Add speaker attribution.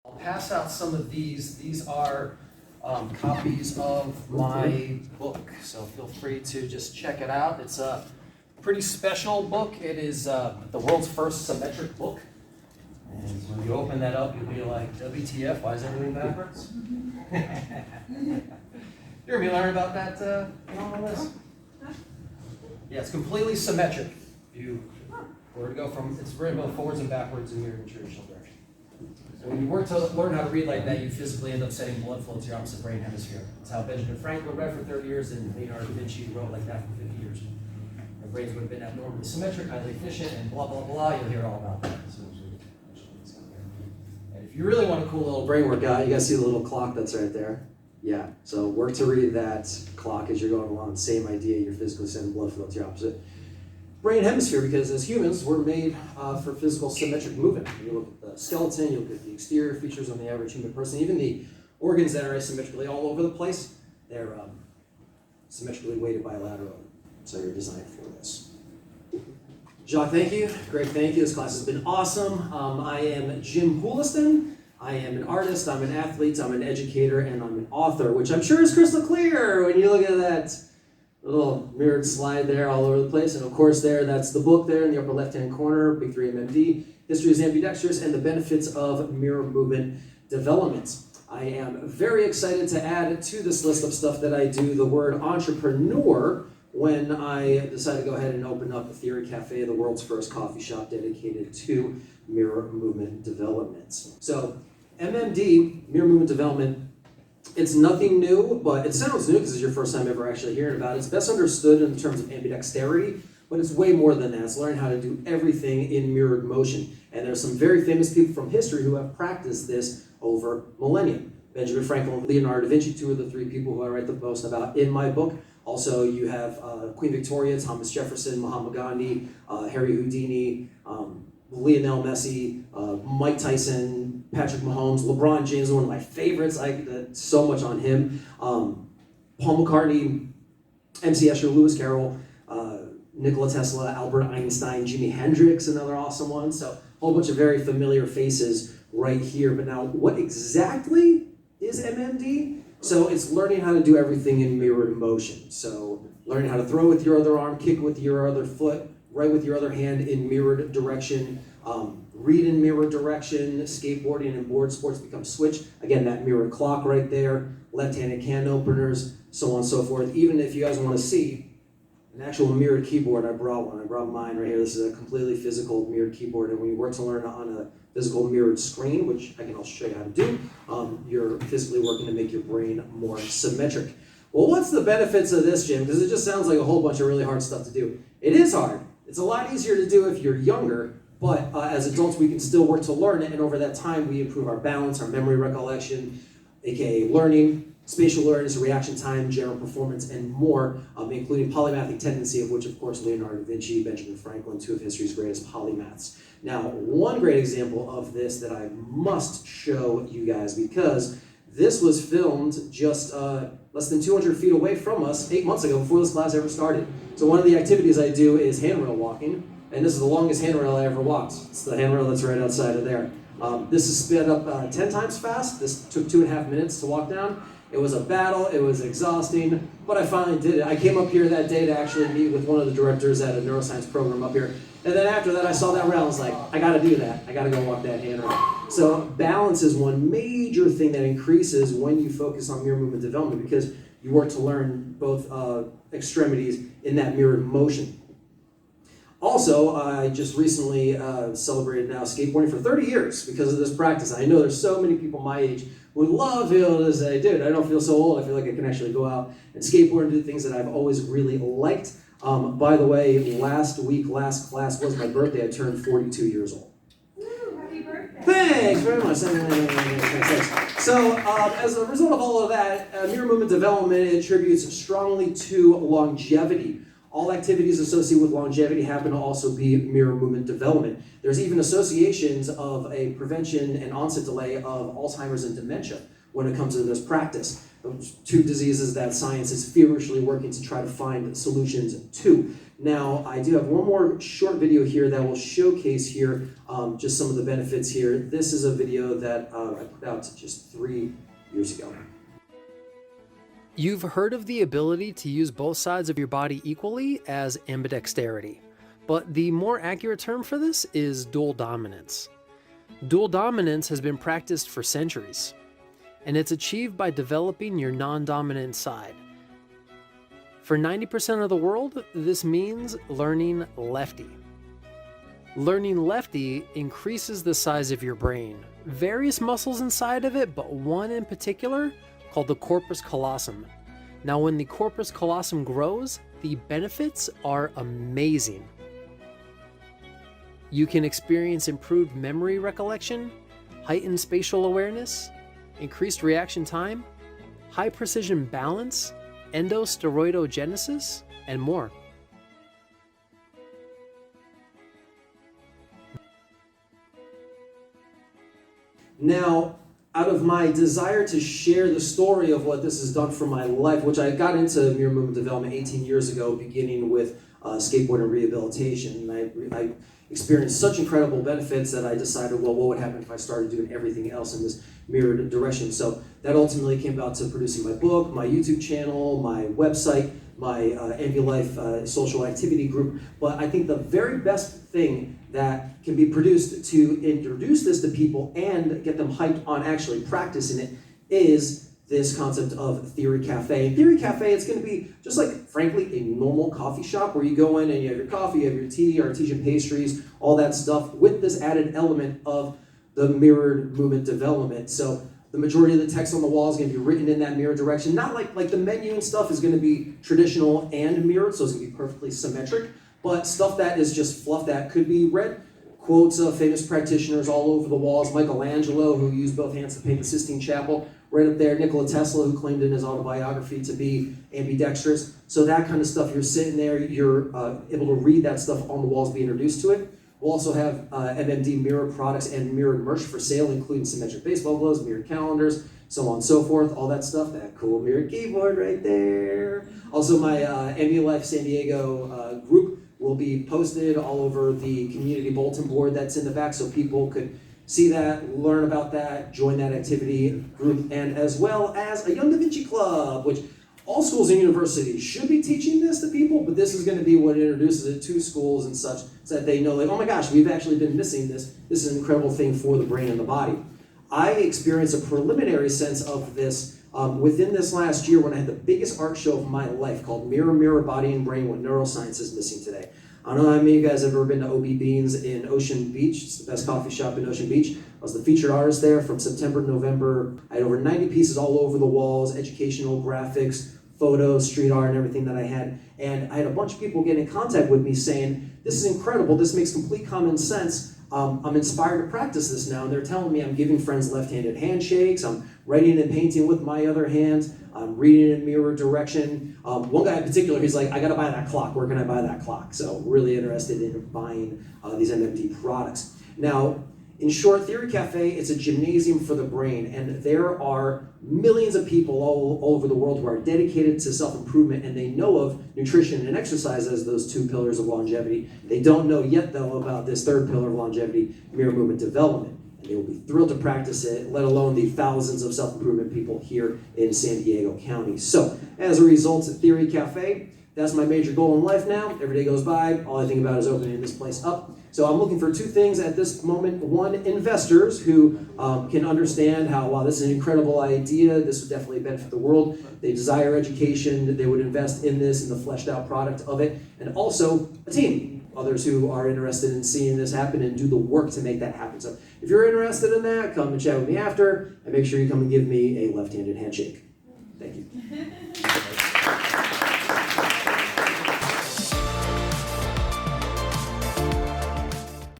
Speaker 1: I'll pass out some of these. These are copies of my book, so feel free to just check it out. It's a pretty special book. It is the world's first symmetric book. And when you open that up, you'll be like, WTF, why is everything backwards? You ever learn about that in all of this? Yeah, it's completely symmetric. If you were to go from, it's written both forwards and backwards in your traditional direction. So when you work to learn how to read like that, you physically end up setting blood flow to your opposite brain hemisphere. That's how Benjamin Franklin read for 30 years, and Leonardo da Vinci wrote like that for 50 years. Our brains would have been abnormally symmetric, highly efficient, and blah, blah, blah. You'll hear all about that. And if you really want a cool little brain workout, you guys see the little clock that's right there? Yeah, so work to read that clock as you're going along. Same idea, you're physically sending blood flow to your opposite brain hemisphere, because as humans, we're made for physical symmetric movement. You look at the skeleton, you look at the exterior features on the average human person, even the organs that are asymmetrically all over the place, they're symmetrically weighted bilaterally. So you're designed for this. Jacques, thank you. Greg, thank you. This class has been awesome. I am Jim Pouliston. I am an artist, I'm an athlete, I'm an educator, and I'm an author, which I'm sure is crystal clear when you look at that little mirrored slide there all over the place. And of course there, that's the book there in the upper left-hand corner, Big 3 MMD, History is Ambidextrous, and the Benefits of Mirror Movement Development. I am very excited to add to this list of stuff that I do the word entrepreneur when I decided to go ahead and open up a Theory Cafe, the world's first coffee shop dedicated to mirror movement development. So MMD, mirror movement development, it's nothing new, but it sounds new because it's your first time ever actually hearing about it. It's best understood in terms of ambidexterity, but it's way more than that. It's learning how to do everything in mirrored motion. And there's some very famous people from history who have practiced this over millennia. Benjamin Franklin, Leonardo da Vinci, two of the three people who I write the most about in my book. Also, you have Queen Victoria, Thomas Jefferson, Mahatma Gandhi, Harry Houdini, Lionel Messi, Mike Tyson, Patrick Mahomes, LeBron James, one of my favorites. I so much on him. Paul McCartney, MC Escher, Lewis Carroll, Nikola Tesla, Albert Einstein, Jimi Hendrix, another awesome one. So a whole bunch of very familiar faces right here. But now, what exactly is MMD? So it's learning how to do everything in mirrored motion. So learning how to throw with your other arm, kick with your other foot, right with your other hand in mirrored direction, read in mirrored direction, skateboarding and board sports become switch. Again, that mirrored clock right there, left-handed can openers, so on and so forth. Even if you guys want to see an actual mirrored keyboard, I brought one. I brought mine right here. This is a completely physical mirrored keyboard, and when you work to learn on a physical mirrored screen, which I can also show you how to do, you're physically working to make your brain more symmetric. Well, what's the benefits of this, Jim? Because it just sounds like a whole bunch of really hard stuff to do. It is hard. It's a lot easier to do if you're younger, but as adults we can still work to learn it, and over that time we improve our balance, our memory recollection, aka learning, spatial awareness, reaction time, general performance, and more, including polymathic tendency, of which of course Leonardo da Vinci, Benjamin Franklin, two of history's greatest polymaths. Now, one great example of this that I must show you guys, because this was filmed just less than 200 feet away from us 8 months ago before this class ever started. So one of the activities I do is handrail walking, and this is the longest handrail I ever walked. It's the handrail that's right outside of there. This is sped up 10 times fast. This took 2.5 minutes to walk down. It was a battle, it was exhausting, but I finally did it. I came up here that day to actually meet with one of the directors at a neuroscience program up here. And then after that, I saw that rail, I was like, I gotta do that. I gotta go walk that handrail. So balance is one major thing that increases when you focus on mirror movement development, because you work to learn both extremities in that mirrored motion. Also, I just recently celebrated now skateboarding for 30 years because of this practice. I know there's so many people my age would love to be able to say, dude, I don't feel so old. I feel like I can actually go out and skateboard and do things that I've always really liked. By the way, last class was my birthday. I turned 42 years old.
Speaker 2: Woo, happy birthday.
Speaker 1: Thanks very much. Thanks. So as a result of all of that, mirror movement development attributes strongly to longevity. All activities associated with longevity happen to also be mirror movement development. There's even associations of a prevention and onset delay of Alzheimer's and dementia when it comes to this practice. two diseases that science is feverishly working to try to find solutions to. Now, I do have one more short video here that will showcase here just some of the benefits here. This is a video that I put out just 3 years ago.
Speaker 3: You've heard of the ability to use both sides of your body equally as ambidexterity, but the more accurate term for this is dual dominance. Dual dominance has been practiced for centuries, and it's achieved by developing your non-dominant side. For 90% of the world, this means learning lefty. Learning lefty increases the size of your brain, various muscles inside of it, but one in particular called the corpus callosum. Now, when the corpus callosum grows, the benefits are amazing. You can experience improved memory recollection, heightened spatial awareness, increased reaction time, high precision balance, endosteroidogenesis, and more.
Speaker 1: Now, out of my desire to share the story of what this has done for my life, which I got into mirror movement development 18 years ago, beginning with skateboard and rehabilitation, and I experienced such incredible benefits that I decided, well, what would happen if I started doing everything else in this mirrored direction? So that ultimately came about to producing my book, my YouTube channel, my website, my Envy Life social activity group. But I think the very best thing that can be produced to introduce this to people and get them hyped on actually practicing it is this concept of Theory Cafe. In Theory Cafe, it's going to be just like, frankly, a normal coffee shop where you go in and you have your coffee, you have your tea, artesian pastries, all that stuff, with this added element of the mirrored movement development. So the majority of the text on the wall is going to be written in that mirror direction. Not like the menu and stuff is going to be traditional and mirrored, so it's going to be perfectly symmetric, but stuff that is just fluff that could be read. Quotes of famous practitioners all over the walls. Michelangelo, who used both hands to paint the Sistine Chapel, right up there. Nikola Tesla, who claimed in his autobiography to be ambidextrous. So that kind of stuff, you're sitting there, you're able to read that stuff on the walls, be introduced to it. We'll also have MMD mirror products and mirrored merch for sale, including symmetric baseball gloves, mirrored calendars, so on and so forth, all that stuff. That cool mirrored keyboard right there. Also, my Envy Life San Diego group will be posted all over the community bulletin board that's in the back, so people could see that, learn about that, join that activity group, and as well as a Young Da Vinci Club, which all schools and universities should be teaching this to people, but this is going to be what introduces it to schools and such, so that they know, like, oh my gosh, we've actually been missing this. This is an incredible thing for the brain and the body. I experienced a preliminary sense of this within this last year when I had the biggest art show of my life called Mirror, Mirror, Body and Brain, What Neuroscience is Missing Today. I don't know how many of you guys have ever been to OB Beans in Ocean Beach. It's the best coffee shop in Ocean Beach. I was the featured artist there from September to November. I had over 90 pieces all over the walls, educational graphics, photos, street art, and everything that I had. And I had a bunch of people get in contact with me saying, this is incredible, this makes complete common sense. I'm inspired to practice this now. And they're telling me I'm giving friends left-handed handshakes, I'm writing and painting with my other hand, I'm reading in mirror direction. One guy in particular, he's like, I gotta buy that clock, where can I buy that clock? So really interested in buying these MMD products. Now, in short, Theory Cafe, it's a gymnasium for the brain, and there are millions of people all over the world who are dedicated to self-improvement, and they know of nutrition and exercise as those two pillars of longevity. They don't know yet, though, about this third pillar of longevity, mirror movement development. And they will be thrilled to practice it, let alone the thousands of self-improvement people here in San Diego County. So, as a result, Theory Cafe, that's my major goal in life now. Every day goes by, all I think about is opening this place up. So I'm looking for two things at this moment. One, investors who can understand how, wow, this is an incredible idea, this would definitely benefit the world. They desire education, they would invest in this, in the fleshed out product of it. And also a team, others who are interested in seeing this happen and do the work to make that happen. So if you're interested in that, come and chat with me after, and make sure you come and give me a left-handed handshake. Thank you.